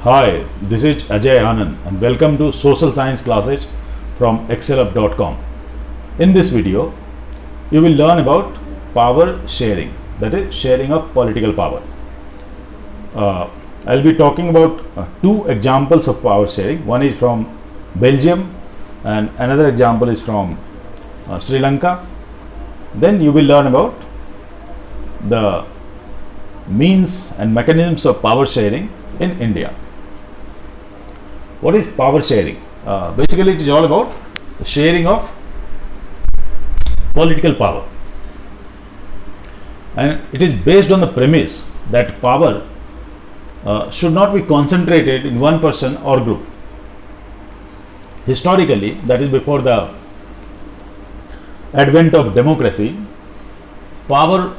Hi, this is Ajay Anand and welcome to Social Science classes from excelup.com. In this video, you will learn about power sharing, that is sharing of political power. I'll be talking about two examples of power sharing. One is from Belgium and another example is from Sri Lanka. Then you will learn about the means and mechanisms of power sharing in India. What is power sharing? Basically, it is all about the sharing of political power, and it is based on the premise that power should not be concentrated in one person or group. Historically, that is before the advent of democracy, power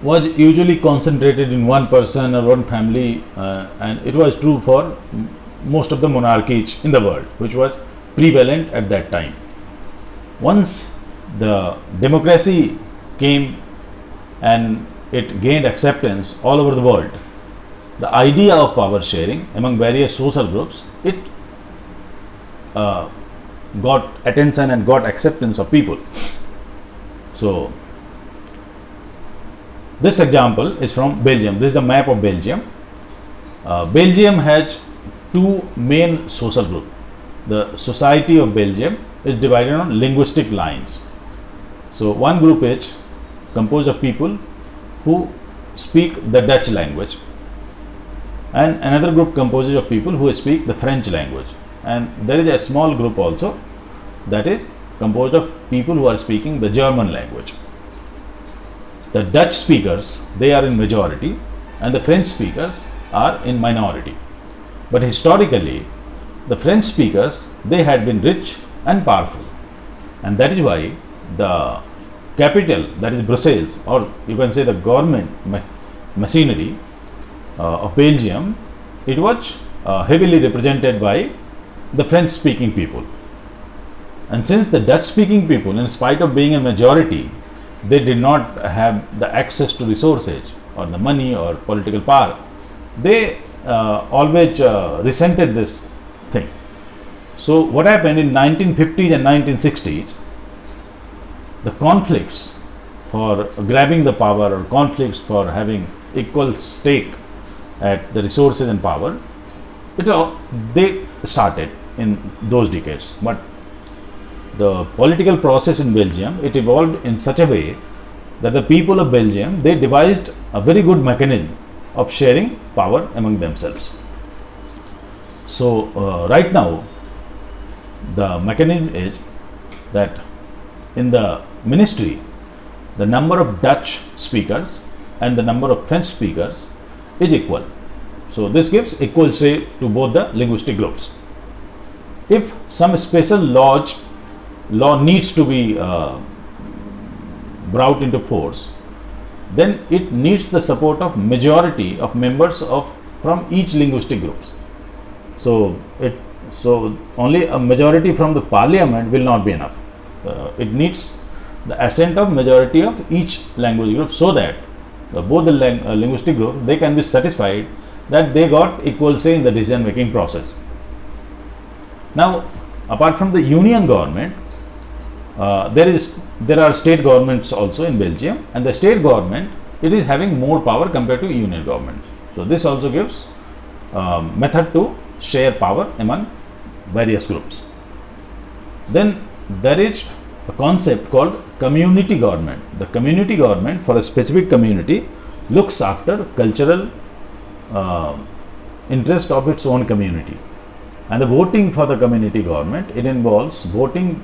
was usually concentrated in one person or one family, and it was true for most of the monarchies in the world, which was prevalent at that time. Once the democracy came and it gained acceptance all over the world, the idea of power sharing among various social groups, it got attention and got acceptance of people. So this example is from Belgium. This is a map of Belgium. Belgium has two main social groups. The society of Belgium is divided on linguistic lines. So one group is composed of people who speak the Dutch language, and another group composes of people who speak the French language, and there is a small group also that is composed of people who are speaking the German language. The Dutch speakers, they are in majority, and the French speakers are in minority. But historically, the French speakers, they had been rich and powerful, and that is why the capital, that is Brussels, or you can say the government machinery of Belgium, it was heavily represented by the French speaking people. And since the Dutch speaking people, in spite of being a majority, they did not have the access to resources or the money or political power, they always resented this thing. So what happened in 1950s and 1960s, the conflicts for grabbing the power or conflicts for having equal stake at the resources and power, they started in those decades. But the political process in Belgium, it evolved in such a way that the people of Belgium, they devised a very good mechanism of sharing power among themselves. So right now, the mechanism is that in the ministry, the number of Dutch speakers and the number of French speakers is equal. So this gives equal say to both the linguistic groups. If some special law needs to be brought into force, then it needs the support of majority of members from each linguistic groups. So only a majority from the parliament will not be enough. It needs the assent of majority of each language group, so that both the linguistic groups, they can be satisfied that they got equal say in the decision making process. Now, apart from the union government, there are state governments also in Belgium, and the state government, it is having more power compared to union government. So this also gives method to share power among various groups. Then there is a concept called community government. The community government for a specific community looks after cultural interest of its own community, and the voting for the community government, it involves voting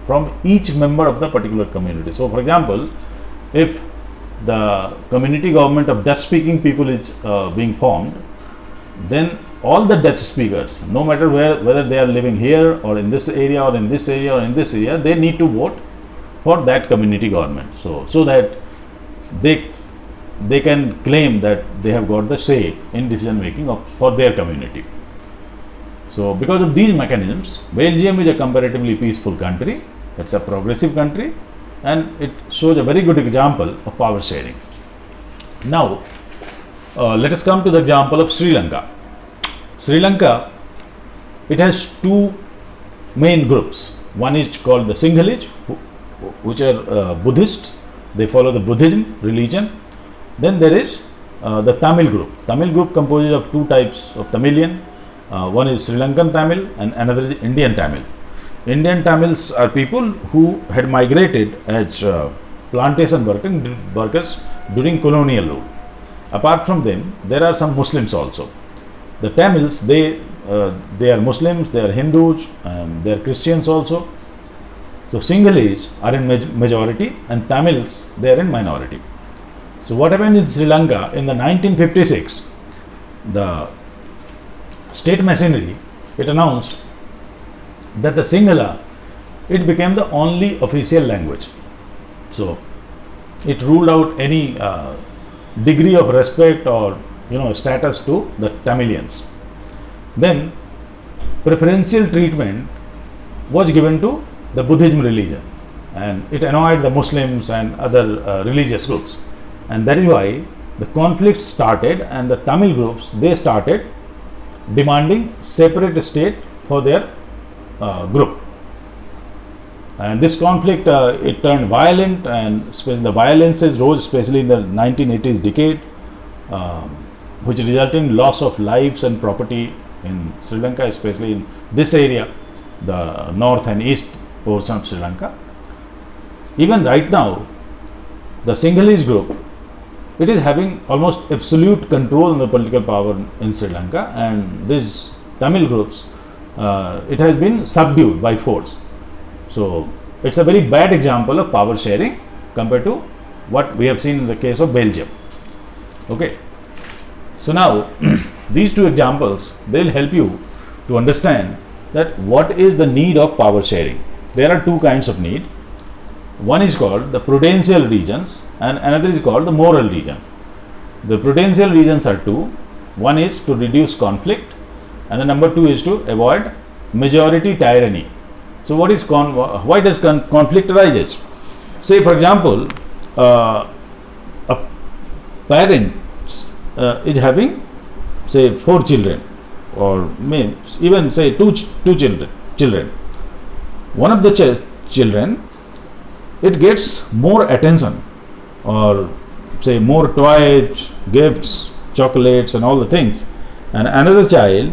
from each member of the particular community. So for example, if the community government of Dutch speaking people is being formed, then all the Dutch speakers, no matter whether they are living here or in this area or in this area or in this area, they need to vote for that community government, so that they can claim that they have got the say in decision making for their community. So because of these mechanisms, Belgium is a comparatively peaceful country. It's a progressive country, and it shows a very good example of power sharing. Now, let us come to the example of Sri Lanka. Sri Lanka, it has two main groups. One is called the Sinhalese, which are Buddhists. They follow the Buddhism religion. Then there is the Tamil group. Tamil group composes of two types of Tamilian. One is Sri Lankan Tamil and another is Indian Tamil. Indian Tamils are people who had migrated as plantation workers during colonial rule. Apart from them, there are some Muslims also. The Tamils, they are Muslims, they are Hindus, and they are Christians also. So Sinhalese are in majority and Tamils, they are in minority. So what happened in Sri Lanka in the 1956, the state machinery, it announced that the Sinhala, it became the only official language. So it ruled out any degree of respect or status to the Tamilians. Then preferential treatment was given to the Buddhism religion, and it annoyed the Muslims and other religious groups, and that is why the conflict started, and the Tamil groups, they started demanding separate state for their group. And this conflict, it turned violent, and the violences rose especially in the 1980s decade, which resulted in loss of lives and property in Sri Lanka, especially in this area, the north and east portion of Sri Lanka. Even right now, the Sinhalese group, it is having almost absolute control on the political power in Sri Lanka, and these Tamil groups, it has been subdued by force. So it's a very bad example of power sharing compared to what we have seen in the case of Belgium. Okay. So now these two examples, they will help you to understand that what is the need of power sharing. There are two kinds of need. One is called the prudential regions and another is called the moral region. The prudential regions are two. One is to reduce conflict and the number two is to avoid majority tyranny. So what is why does conflict arises? Say for example, a parent is having say 4 children, or maybe even say two children. One of the children, it gets more attention, or say more toys, gifts, chocolates and all the things, and another child,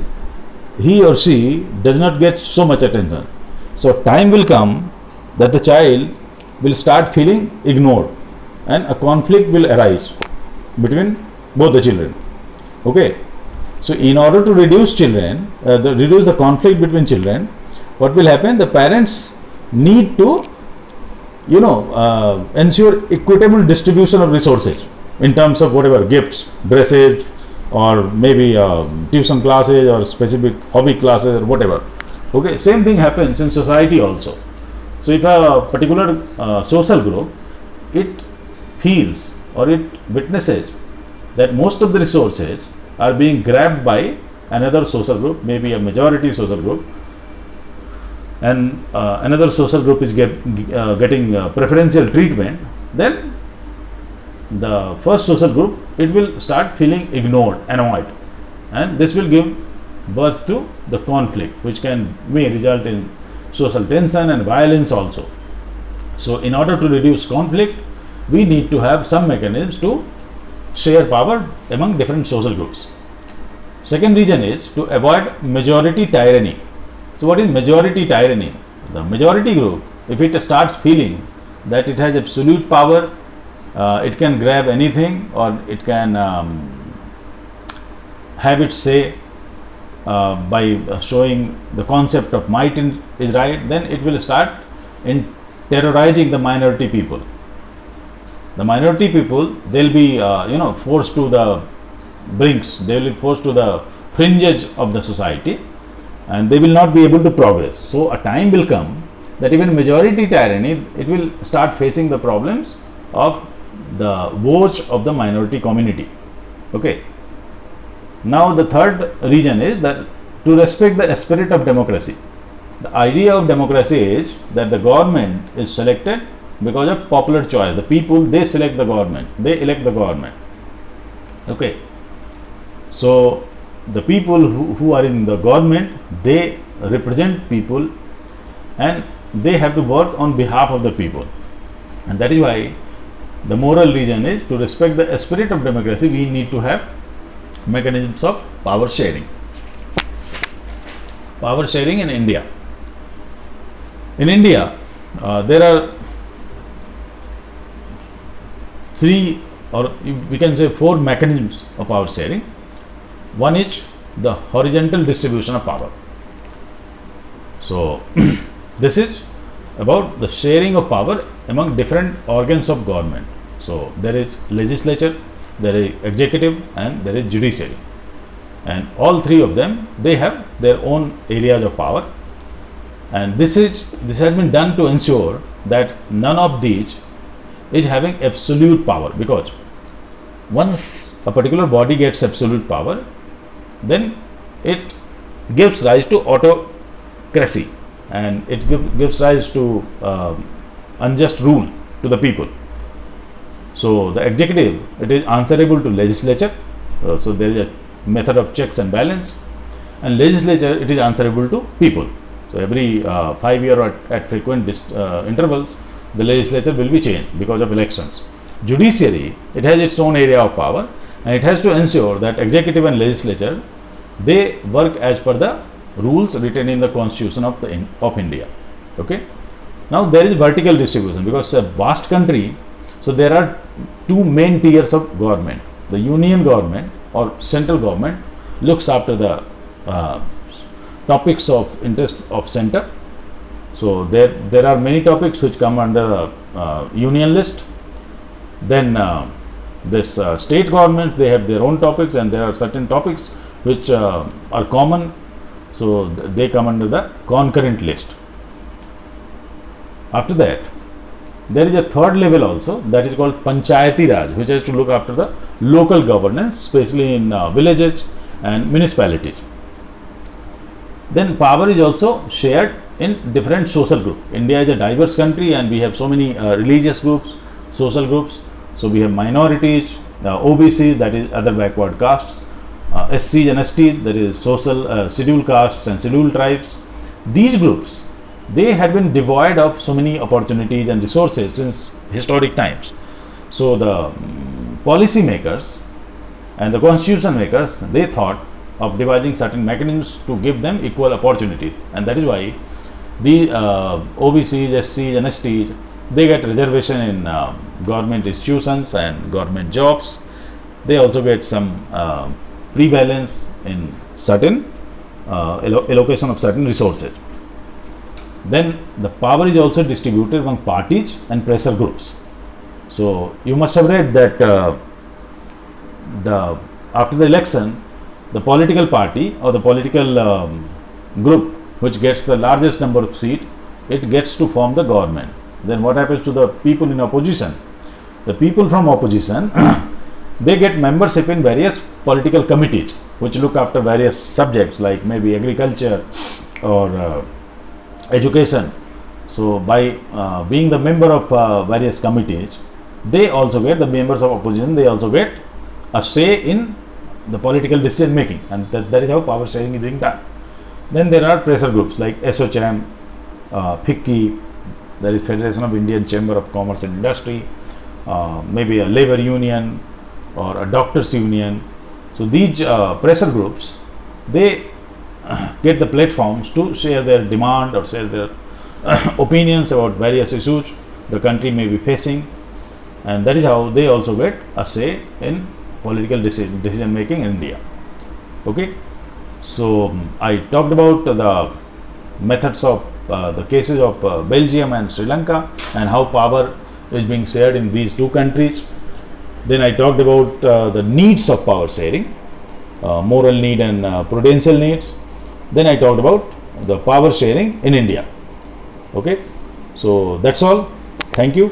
he or she does not get so much attention. So time will come that the child will start feeling ignored and a conflict will arise between both the children. Okay. So in order to reduce reduce the conflict between children, what will happen? The parents need to ensure equitable distribution of resources in terms of whatever gifts, dresses, or maybe tuition classes or specific hobby classes or whatever. Okay, same thing happens in society also. So if a particular social group, it feels or it witnesses that most of the resources are being grabbed by another social group, maybe a majority social group, and another social group is getting preferential treatment, then the first social group, it will start feeling ignored, annoyed, and this will give birth to the conflict, which may result in social tension and violence also. So in order to reduce conflict, we need to have some mechanisms to share power among different social groups. Second reason is to avoid majority tyranny. So what is majority tyranny? The majority group, if it starts feeling that it has absolute power, it can grab anything, or it can have its say by showing the concept of might is right, then it will start in terrorizing the minority people. The minority people, they'll be forced to the brinks, they will be forced to the fringes of the society, and they will not be able to progress. So a time will come that even majority tyranny, it will start facing the problems of the votes of the minority community. Okay. Now the third reason is that to respect the spirit of democracy. The idea of democracy is that the government is selected because of popular choice. The people, they select the government, they elect the government. Okay. So the people who are in the government, they represent people and they have to work on behalf of the people, and that is why the moral reason is to respect the spirit of democracy. We need to have mechanisms of power sharing. Power sharing in India. In India, there are three, or we can say four mechanisms of power sharing. One is the horizontal distribution of power. So this is about the sharing of power among different organs of government. So there is legislature, there is executive, and there is judiciary, and all three of them, they have their own areas of power, and this has been done to ensure that none of these is having absolute power, because once a particular body gets absolute power, then it gives rise to autocracy, and it gives rise to unjust rule to the people. So the executive, it is answerable to legislature, so there is a method of checks and balance, and legislature, it is answerable to people. So every 5 year or at frequent intervals, the legislature will be changed because of elections. Judiciary, it has its own area of power, and it has to ensure that executive and legislature, they work as per the rules written in the constitution of India. Okay. Now there is vertical distribution, because it's a vast country, so there are two main tiers of government. The union government or central government looks after the topics of interest of center. So there are many topics which come under union list. Then this state governments, they have their own topics, and there are certain topics which are common, so they come under the concurrent list. After that, there is a third level also, that is called Panchayati Raj, which has to look after the local governance, especially in villages and municipalities. Then power is also shared in different social groups. India is a diverse country, and we have so many religious groups, social groups. So we have minorities, OBCs, that is other backward castes, SCs and STs, that is social scheduled castes and scheduled tribes. These groups, they had been devoid of so many opportunities and resources since historic times. So the policy makers and the constitution makers, they thought of devising certain mechanisms to give them equal opportunity, and that is why the OBCs, SCs and STs, they get reservation in government institutions and government jobs. They also get some prevalence in certain allocation of certain resources. Then the power is also distributed among parties and pressure groups. So you must have read that after the election, the political party or the political group which gets the largest number of seats, it gets to form the government. Then what happens to the people in opposition? The people from opposition, they get membership in various political committees which look after various subjects like maybe agriculture or education. So by being the member of various committees, they also get, the members of opposition, they also get a say in the political decision making, and that is how power sharing is being done. Then there are pressure groups like ASSOCHAM, FICCI, that is Federation of Indian Chamber of Commerce and Industry, maybe a labor union or a doctors union. So these pressure groups, they get the platforms to share their demand or share their opinions about various issues the country may be facing, and that is how they also get a say in political decision making in India. Okay, so I talked about the methods of the cases of Belgium and Sri Lanka and how power is being shared in these two countries. Then I talked about the needs of power sharing, moral need and prudential needs. Then I talked about the power sharing in India. Okay, so that's all. Thank you.